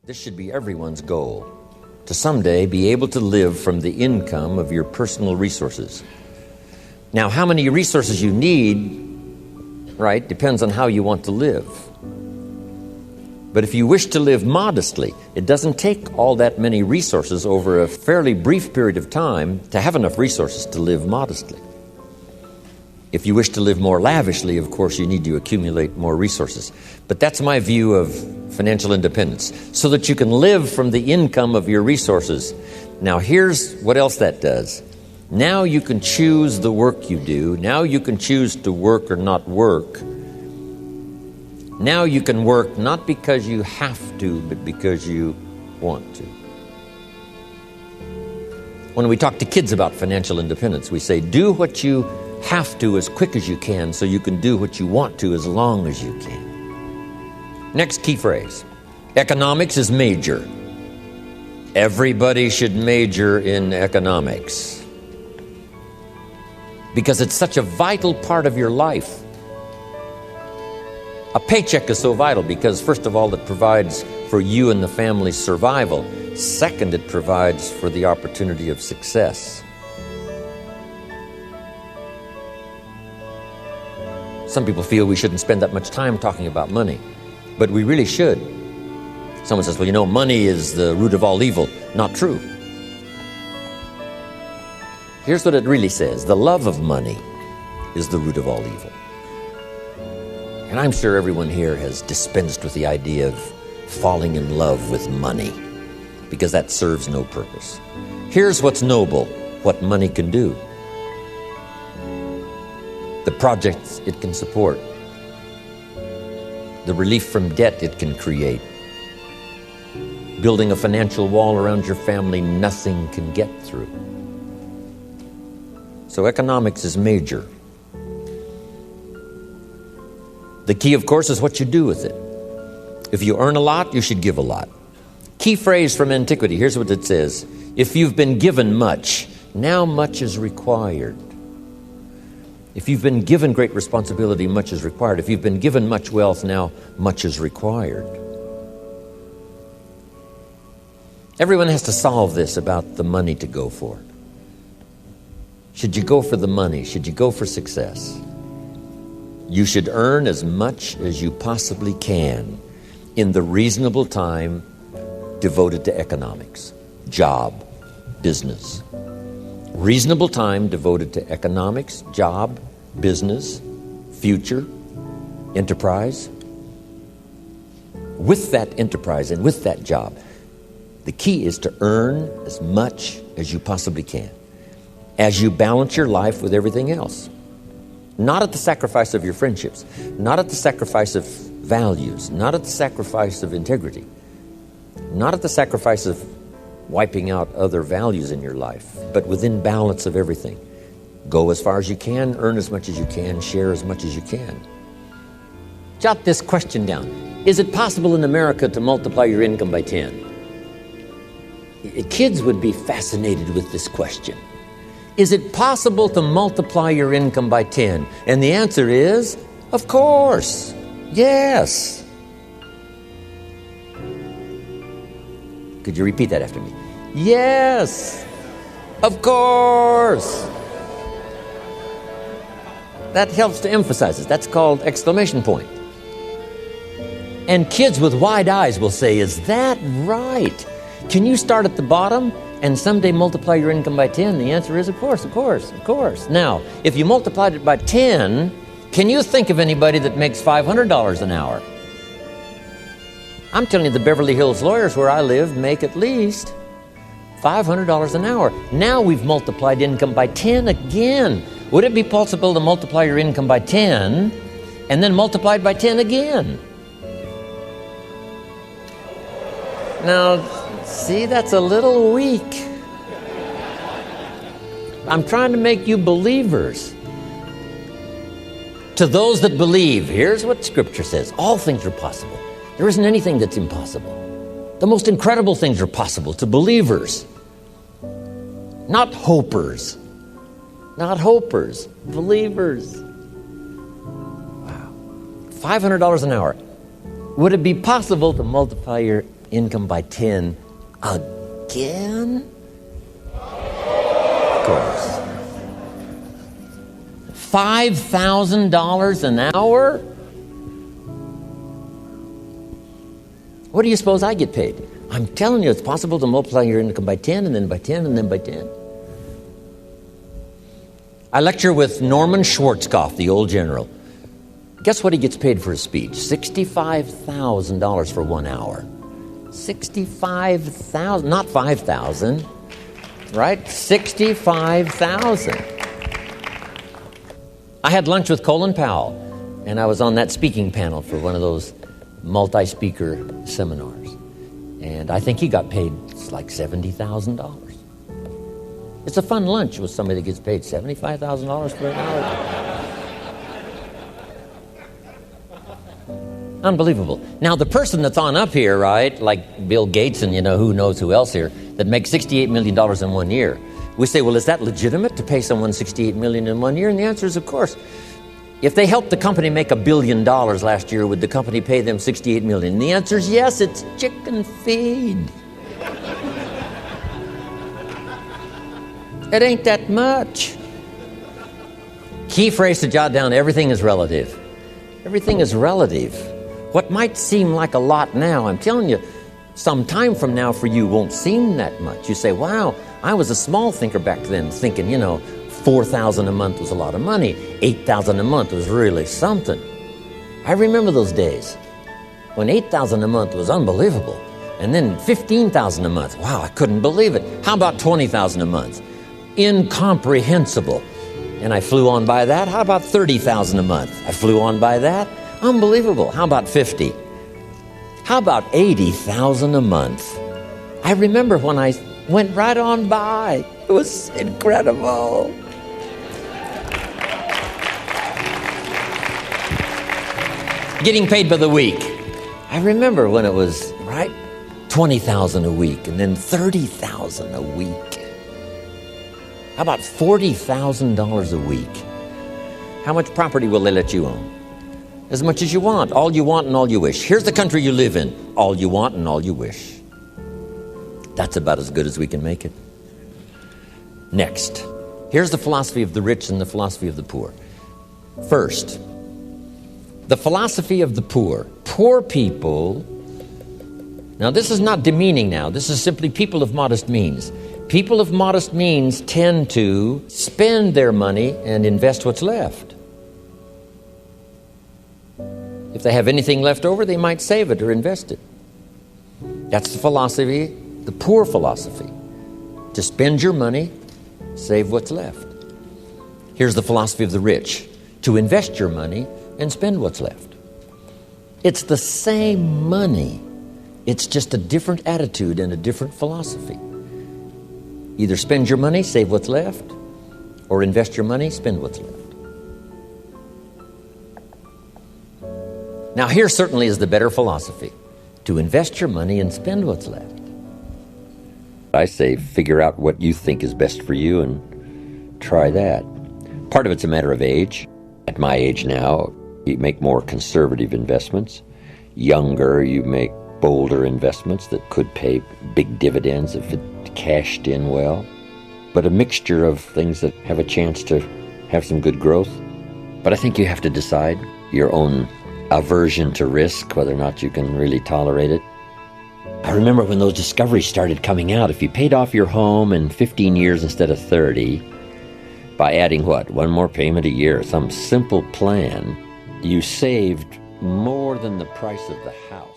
This should be everyone's goal, to someday be able to live from the income of your personal resources. Now, how many resources you need, right, depends on how you want to live. But if you wish to live modestly, it doesn't take all that many resources over a fairly brief period of time to have enough resources to live modestly. If you wish to live more lavishly, of course, you need to accumulate more resources. But that's my view of financial independence, so that you can live from the income of your resources. Now, here's what else that does. Now you can choose the work you do. Now you can choose to work or not work. Now you can work not because you have to, but because you want to. When we talk to kids about financial independence, we say, do what you have to as quick as you can so you can do what you want to as long as you can. Next key phrase. Economics is major. Everybody should major in economics because it's such a vital part of your life. A paycheck is so vital because, first of all, it provides for you and the family's survival. Second, it provides for the opportunity of success. Some people feel we shouldn't spend that much time talking about money, but we really should. Someone says, well, money is the root of all evil. Not true. Here's what it really says. The love of money is the root of all evil. And I'm sure everyone here has dispensed with the idea of falling in love with money because that serves no purpose. Here's what's noble, what money can do. The projects it can support, the relief from debt it can create, building a financial wall around your family nothing can get through. So economics is major. The key, of course, is what you do with it. If you earn a lot, you should give a lot. Key phrase from antiquity, here's what it says. If you've been given much, now much is required. If you've been given great responsibility, much is required. If you've been given much wealth, now much is required. Everyone has to solve this about the money to go for. Should you go for the money? Should you go for success? You should earn as much as you possibly can in the reasonable time devoted to economics, job, business. Reasonable time devoted to economics, job, business, future, enterprise. With that enterprise and with that job, the key is to earn as much as you possibly can as you balance your life with everything else. Not at the sacrifice of your friendships, not at the sacrifice of values, not at the sacrifice of integrity, not at the sacrifice of wiping out other values in your life, but within balance of everything. Go as far as you can, earn as much as you can, share as much as you can. Jot this question down. Is it possible in America to multiply your income by 10? Kids would be fascinated with this question. Is it possible to multiply your income by 10? And the answer is, of course, yes. Could you repeat that after me? Yes, of course. That helps to emphasize it. That's called exclamation point. And kids with wide eyes will say, is that right? Can you start at the bottom and someday multiply your income by 10? The answer is, of course, of course, of course. Now, if you multiplied it by 10, can you think of anybody that makes $500 an hour? I'm telling you, the Beverly Hills lawyers where I live make at least $500 an hour. Now we've multiplied income by 10 again. Would it be possible to multiply your income by 10 and then multiply it by 10 again? Now, see, that's a little weak. I'm trying to make you believers. To those that believe, here's what Scripture says. All things are possible. There isn't anything that's impossible. The most incredible things are possible to believers. Not hopers. Not hopers. Believers. Wow. $500 an hour. Would it be possible to multiply your income by 10 again? Of course. $5,000 an hour? What do you suppose I get paid? I'm telling you, it's possible to multiply your income by 10 and then by 10 and then by 10. I lecture with Norman Schwarzkopf, the old general. Guess what he gets paid for his speech? $65,000 for 1 hour. $65,000, not $5,000, right? $65,000. I had lunch with Colin Powell, and I was on that speaking panel for one of those multi-speaker seminars. And I think he got paid like $70,000. It's a fun lunch with somebody that gets paid $75,000 for an hour. Unbelievable. Now, the person that's on up here, right, like Bill Gates and, who knows who else here, that makes $68 million in 1 year. We say, well, is that legitimate to pay someone $68 million in 1 year? And the answer is, of course. If they helped the company make $1 billion last year, would the company pay them $68 million? And the answer is yes, it's chicken feed. It ain't that much. Key phrase to jot down, everything is relative. Everything is relative. What might seem like a lot now, I'm telling you, some time from now for you won't seem that much. You say, wow, I was a small thinker back then, thinking, $4,000 a month was a lot of money. $8,000 a month was really something. I remember those days when $8,000 a month was unbelievable. And then $15,000 a month. Wow, I couldn't believe it. How about $20,000 a month? Incomprehensible. And I flew on by that. How about $30,000 a month? I flew on by that. Unbelievable. How about 50? How about $80,000 a month? I remember when I went right on by. It was incredible. Getting paid by the week. I remember when it was, right, $20,000 a week and then $30,000 a week. How about $40,000 a week? How much property will they let you own? As much as you want, all you want and all you wish. Here's the country you live in. All you want and all you wish. That's about as good as we can make it. Next, here's the philosophy of the rich and the philosophy of the poor. First, the philosophy of the poor. Poor people, now this is not demeaning now, this is simply people of modest means. People of modest means tend to spend their money and invest what's left. If they have anything left over, they might save it or invest it. That's the philosophy, the poor philosophy. To spend your money, save what's left. Here's the philosophy of the rich. To invest your money and spend what's left. It's the same money. It's just a different attitude and a different philosophy. Either spend your money, save what's left, or invest your money, spend what's left. Now here certainly is the better philosophy. To invest your money and spend what's left. I say figure out what you think is best for you and try that. Part of it's a matter of age. At my age now, you make more conservative investments. Younger, you make bolder investments that could pay big dividends if it cashed in well. But a mixture of things that have a chance to have some good growth. But I think you have to decide your own aversion to risk, whether or not you can really tolerate it. I remember when those discoveries started coming out, if you paid off your home in 15 years instead of 30, by adding one more payment a year, some simple plan, you saved more than the price of the house.